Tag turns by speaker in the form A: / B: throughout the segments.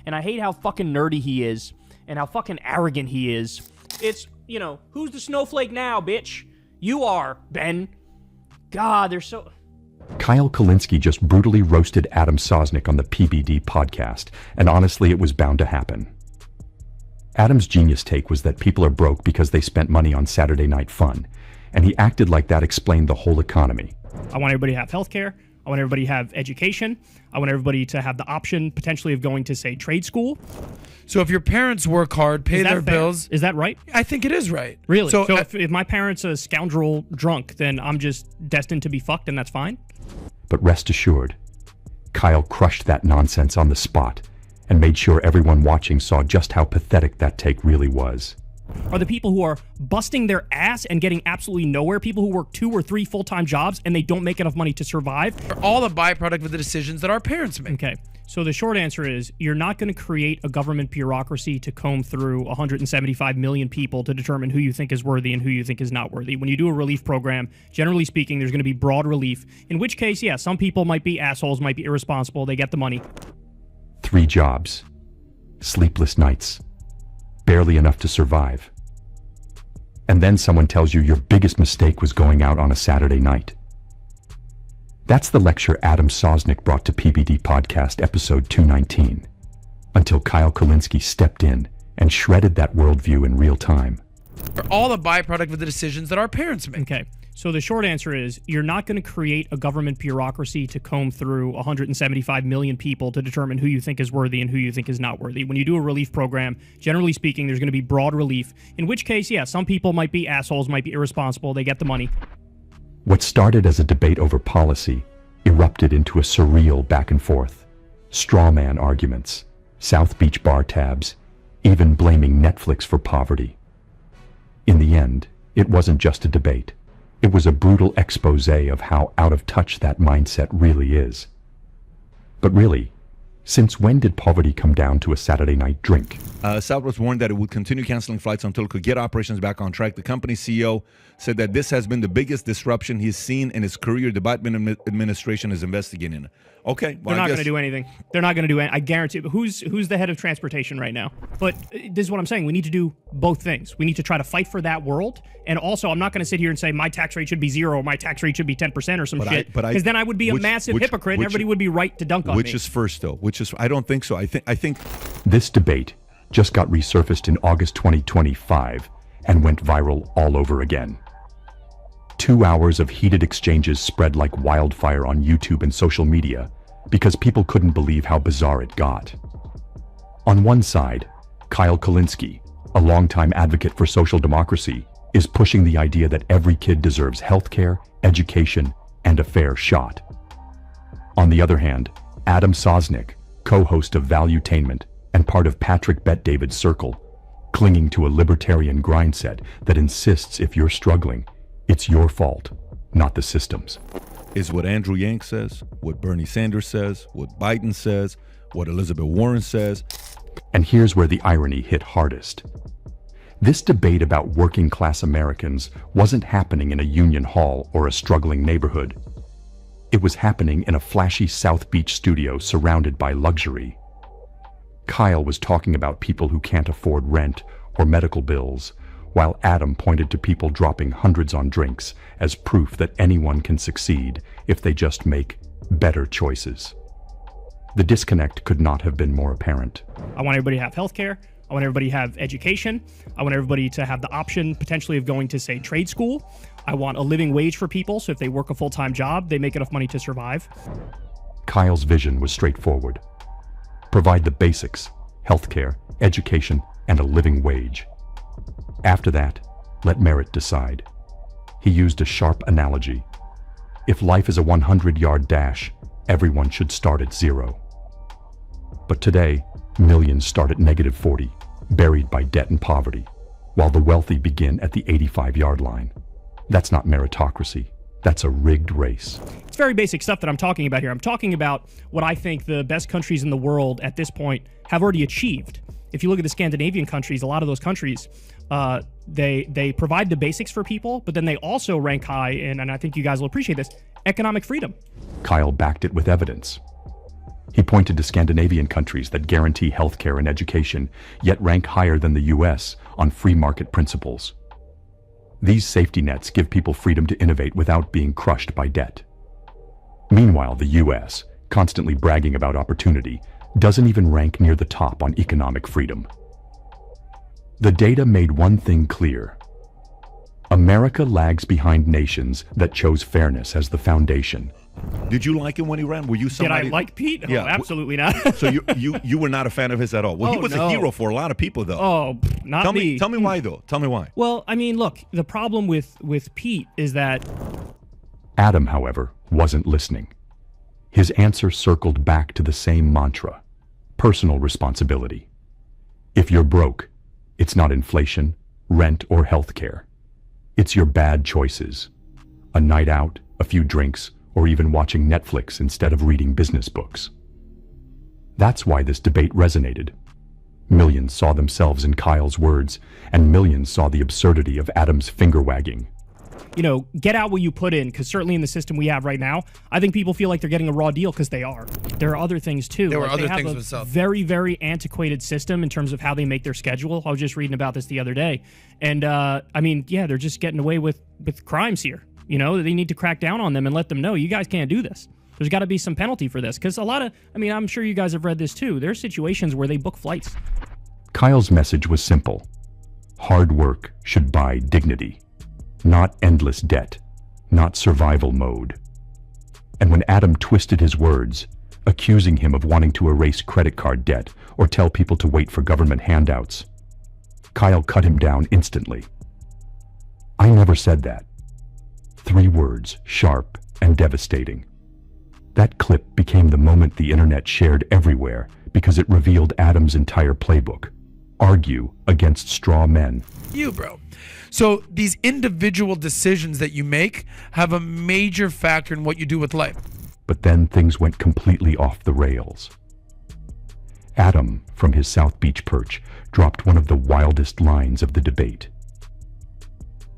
A: and I hate how fucking nerdy he is, and how fucking arrogant he is. It's, you know, who's the snowflake now, bitch? You are, Ben. God, they're so...
B: Kyle Kulinski just brutally roasted Adam Sosnick on the PBD podcast, and honestly, it was bound to happen. Adam's genius take was that people are broke because they spent money on Saturday Night Fun, and he acted like that explained the whole economy.
A: I want everybody to have healthcare. I want everybody to have education. I want everybody to have the option, potentially, of going to, say, trade school.
C: So if your parents work hard, pay their bills...
A: Is that right?
C: I think it is right.
A: Really? So if my parents are a scoundrel drunk, then I'm just destined to be fucked, and that's fine?
B: But rest assured, Kyle crushed that nonsense on the spot and made sure everyone watching saw just how pathetic that take really was.
A: Are the people who are busting their ass and getting absolutely nowhere, people who work 2 or 3 full-time jobs and they don't make enough money to survive?
C: Are all a byproduct of the decisions that our parents make.
A: Okay, so the short answer is you're not going to create a government bureaucracy to comb through 175 million people to determine who you think is worthy and who you think is not worthy. When you do a relief program, generally speaking, there's going to be broad relief, in which case, yeah, some people might be assholes, might be irresponsible, they get the money.
B: 3 jobs, sleepless nights, barely enough to survive. And then someone tells you your biggest mistake was going out on a Saturday night. That's the lecture Adam Sosnick brought to PBD Podcast episode 219, until Kyle Kulinski stepped in and shredded that worldview in real time.
C: Are all a byproduct of the decisions that our parents make.
A: Okay, so the short answer is you're not going to create a government bureaucracy to comb through 175 million people to determine who you think is worthy and who you think is not worthy. When you do a relief program, generally speaking, there's going to be broad relief, in which case, yeah, some people might be assholes, might be irresponsible, they get the money.
B: What started as a debate over policy erupted into a surreal back and forth, straw man arguments, South Beach bar tabs, even blaming Netflix for poverty. In the end, it wasn't just a debate. It was a brutal expose of how out of touch that mindset really is. But really, since when did poverty come down to a Saturday night drink?
D: Southwest warned that it would continue canceling flights until it could get operations back on track. The company's CEO said that this has been the biggest disruption he's seen in his career. The Biden administration is investigating it. Okay. Well,
A: They're not going to do anything. They're not going to do anything. I guarantee it. Who's the head of transportation right now? But this is what I'm saying. We need to do both things. We need to try to fight for that world. And also, I'm not going to sit here and say my tax rate should be 0 or my tax rate should be 10% or some shit. Because then I would be a massive hypocrite and everybody would be right to dunk on me.
D: Which is first, though? I don't think so. I think
B: this debate just got resurfaced in August 2025 and went viral all over again. 2 hours of heated exchanges spread like wildfire on YouTube and social media because people couldn't believe how bizarre it got. On one side, Kyle Kulinski, a longtime advocate for social democracy, is pushing the idea that every kid deserves healthcare, education, and a fair shot. On the other hand, Adam Sosnick, co-host of Valuetainment and part of Patrick Bet-David's circle, clinging to a libertarian grindset that insists if you're struggling, it's your fault, not the system's.
D: Is what Andrew Yang says, what Bernie Sanders says, what Biden says, what Elizabeth Warren says.
B: And here's where the irony hit hardest. This debate about working-class Americans wasn't happening in a union hall or a struggling neighborhood. It was happening in a flashy South Beach studio surrounded by luxury. Kyle was talking about people who can't afford rent or medical bills, while Adam pointed to people dropping hundreds on drinks as proof that anyone can succeed if they just make better choices. The disconnect could not have been more apparent.
A: I want everybody to have healthcare. I want everybody to have education. I want everybody to have the option, potentially, of going to, say, trade school. I want a living wage for people, so if they work a full-time job, they make enough money to survive.
B: Kyle's vision was straightforward. Provide the basics, healthcare, education, and a living wage. After that, let merit decide. He used a sharp analogy. If life is a 100-yard dash, everyone should start at 0. But today, millions start at -40, buried by debt and poverty, while the wealthy begin at the 85-yard line. That's not meritocracy. That's a rigged race.
A: It's very basic stuff that I'm talking about here. I'm talking about what I think the best countries in the world at this point have already achieved. If you look at the Scandinavian countries, a lot of those countries, they provide the basics for people, but then they also rank high in, and I think you guys will appreciate this, economic freedom.
B: Kyle backed it with evidence. He pointed to Scandinavian countries that guarantee healthcare and education, yet rank higher than the US on free market principles. These safety nets give people freedom to innovate without being crushed by debt. Meanwhile, the US, constantly bragging about opportunity, doesn't even rank near the top on economic freedom. The data made one thing clear. America lags behind nations that chose fairness as the foundation.
D: Did you like him when he ran? Were you somebody?
A: Did I like Pete?
D: Yeah.
A: Oh, absolutely not.
D: So you were not a fan of his at all. Well, he was a hero for a lot of people, though.
A: Oh, not me.
D: Tell me why, though. Tell me why.
A: Well, I mean, look, the problem with Pete is that
B: Adam, however, wasn't listening. His answer circled back to the same mantra: personal responsibility. If you're broke, it's not inflation, rent, or health care. It's your bad choices. A night out, a few drinks, or even watching Netflix instead of reading business books. That's why this debate resonated. Millions saw themselves in Kyle's words, and millions saw the absurdity of Adam's finger-wagging.
A: You know, get out what you put in, because certainly in the system we have right now, I think people feel like they're getting a raw deal because they are. There are other things, too.
C: There were other
A: they
C: things
A: have
C: with
A: a
C: South.
A: very, very antiquated system in terms of how they make their schedule. I was just reading about this the other day. And, I mean, yeah, they're just getting away with crimes here. You know, they need to crack down on them and let them know, you guys can't do this. There's got to be some penalty for this. Because a lot of, I mean, I'm sure you guys have read this, too. There are situations where they book flights.
B: Kyle's message was simple. Hard work should buy dignity, not endless debt. Not survival mode. And when Adam twisted his words, accusing him of wanting to erase credit card debt or tell people to wait for government handouts, Kyle cut him down instantly. I never said that. 3 words, sharp and devastating. That clip became the moment the internet shared everywhere because it revealed Adam's entire playbook. Argue against straw men.
C: You, bro. So these individual decisions that you make have a major factor in what you do with life.
B: But then things went completely off the rails. Adam, from his South Beach perch, dropped one of the wildest lines of the debate.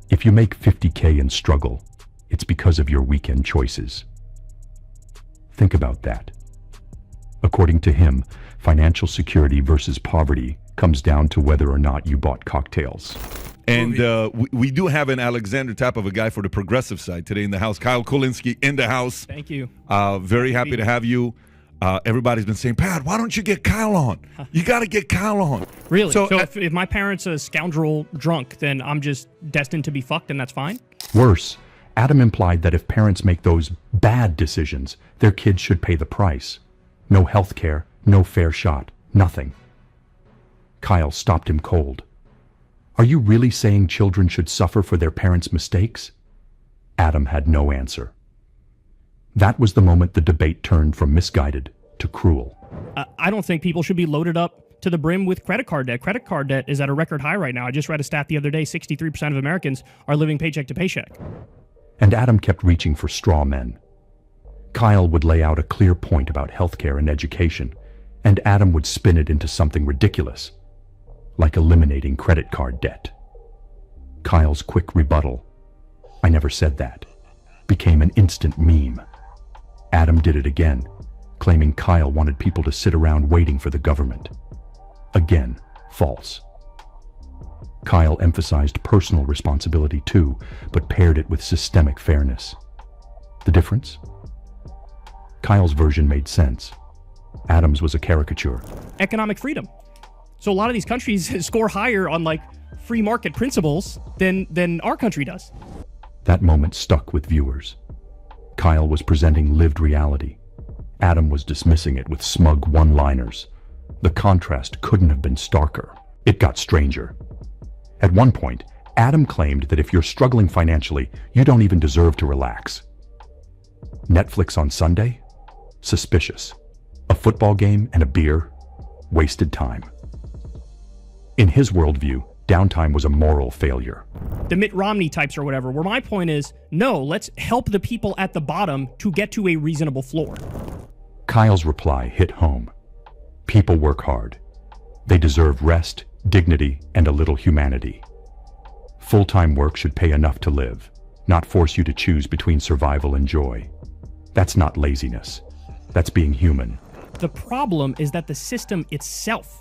B: If you make $50K and struggle, it's because of your weekend choices. Think about that. According to him, financial security versus poverty comes down to whether or not you bought cocktails.
D: And we do have an Alexander type of a guy for the progressive side today in the house. Kyle Kulinski in the house.
A: Thank you.
D: Very happy to have you. Everybody's been saying, Pat, why don't you get Kyle on? You got to get Kyle on.
A: Really? So if my parents are a scoundrel drunk, then I'm just destined to be fucked and that's fine?
B: Worse, Adam implied that if parents make those bad decisions, their kids should pay the price. No health care, no fair shot, nothing. Kyle stopped him cold. Are you really saying children should suffer for their parents' mistakes? Adam had no answer. That was the moment the debate turned from misguided to cruel.
A: I don't think people should be loaded up to the brim with credit card debt. Credit card debt is at a record high right now. I just read a stat the other day, 63% of Americans are living paycheck to paycheck.
B: And Adam kept reaching for straw men. Kyle would lay out a clear point about healthcare and education, and Adam would spin it into something ridiculous, like eliminating credit card debt. Kyle's quick rebuttal, "I never said that," became an instant meme. Adam did it again, claiming Kyle wanted people to sit around waiting for the government. Again, false. Kyle emphasized personal responsibility too, but paired it with systemic fairness. The difference? Kyle's version made sense. Adam's was a caricature.
A: Economic freedom. So a lot of these countries score higher on like free market principles than our country does.
B: That moment stuck with viewers. Kyle was presenting lived reality. Adam was dismissing it with smug one-liners. The contrast couldn't have been starker. It got stranger. At one point, Adam claimed that if you're struggling financially, you don't even deserve to relax. Netflix on Sunday? Suspicious. A football game and a beer? Wasted time. In his worldview, downtime was a moral failure.
A: The Mitt Romney types or whatever, where my point is, no, let's help the people at the bottom to get to a reasonable floor.
B: Kyle's reply hit home. People work hard. They deserve rest, dignity, and a little humanity. Full-time work should pay enough to live, not force you to choose between survival and joy. That's not laziness. That's being human.
A: The problem is that the system itself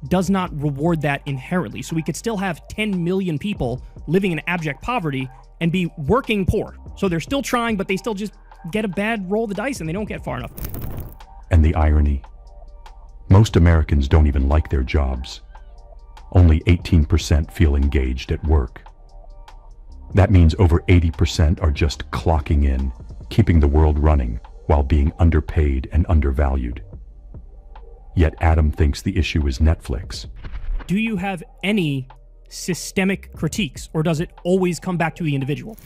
A: does not reward that inherently. So we could still have 10 million people living in abject poverty and be working poor. So they're still trying, but they still just get a bad roll of the dice and they don't get far enough.
B: And the irony? Most Americans don't even like their jobs. Only 18% feel engaged at work. That means over 80% are just clocking in, keeping the world running while being underpaid and undervalued. Yet Adam thinks the issue is Netflix.
A: Do you have any systemic critiques, or does it always come back to the individual?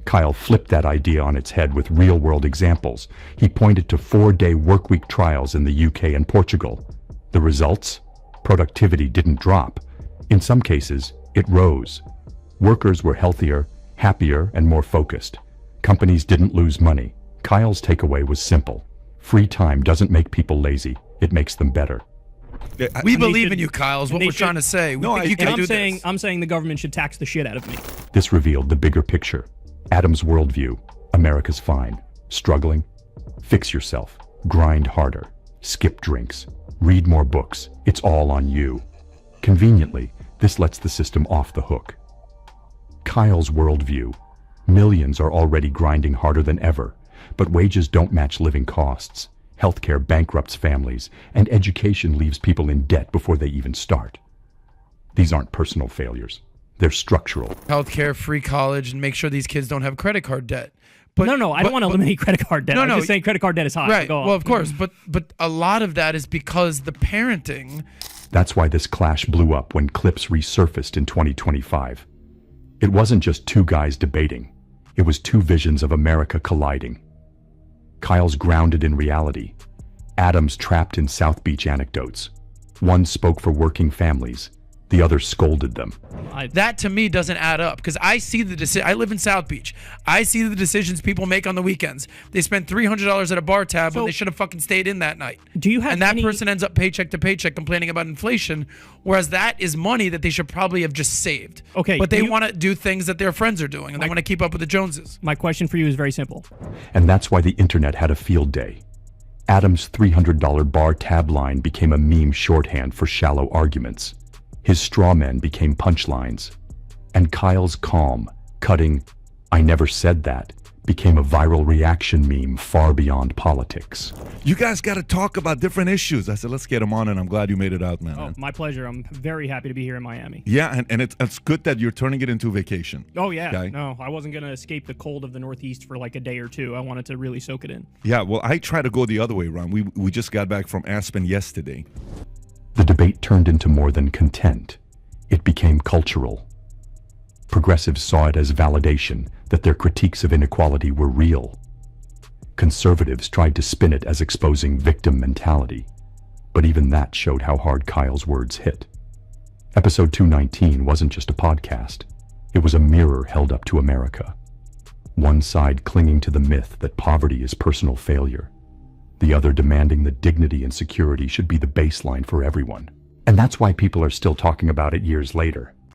B: Kyle flipped that idea on its head with real-world examples. He pointed to 4-day workweek trials in the UK and Portugal. The results? Productivity didn't drop. In some cases, it rose. Workers were healthier, happier, and more focused. Companies didn't lose money. Kyle's takeaway was simple. Free time doesn't make people lazy. It makes them better.
C: We believe in you, Kyle, is what we're trying to say.
D: No,
C: you can do
A: this.
C: this.
A: I'm saying the government should tax the shit out of me.
B: This revealed the bigger picture. Adam's worldview. America's fine. Struggling? Fix yourself. Grind harder. Skip drinks. Read more books. It's all on you. Conveniently, this lets the system off the hook. Kyle's worldview. Millions are already grinding harder than ever, but wages don't match living costs. Healthcare bankrupts families, and education leaves people in debt before they even start. These aren't personal failures. They're structural.
C: Healthcare, free college, and make sure these kids don't have credit card debt. But
A: No, I don't want to eliminate credit card debt.
C: No,
A: I'm
C: no,
A: just saying credit card debt is high.
C: Right.
A: Go on.
C: Well, of course, but a lot of that is because the parenting.
B: That's why this clash blew up when clips resurfaced in 2025. It wasn't just two guys debating. It was two visions of America colliding. Kyle's grounded in reality. Adam's trapped in South Beach anecdotes. One spoke for working families. The other scolded them.
C: That to me doesn't add up because I see the I live in South Beach. I see the decisions people make on the weekends. They spend $300 at a bar tab when they should have fucking stayed in that night.
A: Do you have
C: And that
A: any-
C: person ends up paycheck to paycheck complaining about inflation, whereas that is money that they should probably have just saved.
A: Okay,
C: But they
A: you-
C: want to do things that their friends are doing, and they want to keep up with the Joneses.
A: My question for you is very simple.
B: And that's why the internet had a field day. Adam's $300 bar tab line became a meme shorthand for shallow arguments. His straw men became punchlines. And Kyle's calm, cutting, "I never said that," became a viral reaction meme far beyond politics.
D: You guys got to talk about different issues. I said, let's get him on, and I'm glad you made it out, man.
A: Oh, my pleasure. I'm very happy to be here in Miami.
D: Yeah, and it's good that you're turning it into vacation.
A: Oh, yeah.
D: Okay.
A: No, I wasn't going to escape the cold of the Northeast for like a day or two. I wanted to really soak it in.
D: Yeah, well, I try to go the other way around. We just got back from Aspen yesterday.
B: The debate turned into more than content. It became cultural. Progressives saw it as validation that their critiques of inequality were real. Conservatives tried to spin it as exposing victim mentality. But even that showed how hard Kyle's words hit. Episode 219 wasn't just a podcast. It was a mirror held up to America. One side clinging to the myth that poverty is personal failure. The other demanding that dignity and security should be the baseline for everyone. And that's why people are still talking about it years later.